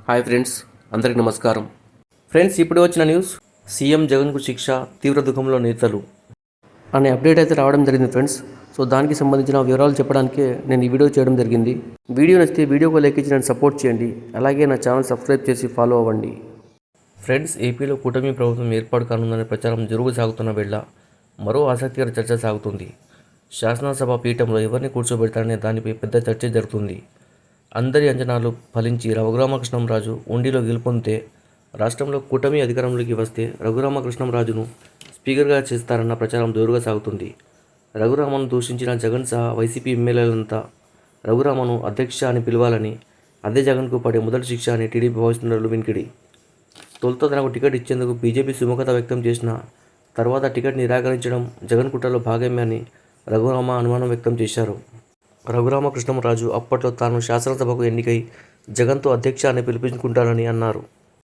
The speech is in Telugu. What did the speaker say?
హాయ్ ఫ్రెండ్స్, అందరికీ నమస్కారం. ఫ్రెండ్స్, ఇప్పుడు వచ్చిన న్యూస్ సీఎం జగన్కు శిక్ష, తీవ్ర దుఃఖంలో నేతలు అనే అప్డేట్ అయితే రావడం జరిగింది ఫ్రెండ్స్. సో దానికి సంబంధించిన వివరాలు చెప్పడానికే నేను ఈ వీడియో చేయడం జరిగింది. వీడియో నచ్చితే వీడియోకి లైక్ ఇచ్చి నన్ను సపోర్ట్ చేయండి. అలాగే నా ఛానల్ సబ్స్క్రైబ్ చేసి ఫాలో అవ్వండి. ఫ్రెండ్స్, ఏపీలో కూటమి ప్రభుత్వం ఏర్పాటు కానుందనే ప్రచారం జరుగు సాగుతున్న వేళ మరో ఆసక్తికర చర్చ సాగుతుంది. శాసనసభ పీఠంలో ఎవరిని కూర్చోబెడతారనే దానిపై పెద్ద చర్చ జరుగుతుంది. అందరి అంచనాలు ఫలించి రఘురామకృష్ణంరాజు ఉండిలో గెలుపొందితే రాష్ట్రంలో కూటమి అధికారంలోకి వస్తే రఘురామకృష్ణంరాజును స్పీకర్గా చేస్తారన్న ప్రచారం జోరుగా సాగుతుంది. రఘురామను దూషించిన జగన్ సహా వైసీపీ ఎమ్మెల్యేలంతా రఘురామను అధ్యక్ష అని పిలవాలని, అదే జగన్కు పడే మొదటి శిక్ష అని టీడీపీ భావిస్తున్నారు వినికిడి. తొలుత తనకు టికెట్ ఇచ్చేందుకు బీజేపీ సుముఖత వ్యక్తం చేసిన తర్వాత టికెట్ నిరాకరించడం జగన్ కుట్రలో భాగమే అని రఘురామ అనుమానం వ్యక్తం చేశారు. రఘురామకృష్ణంరాజు అప్పట్లో తాను శాసనసభకు ఎన్నికై జగన్తో అధ్యక్ష అని పిలిపించుకుంటానని అన్నారు.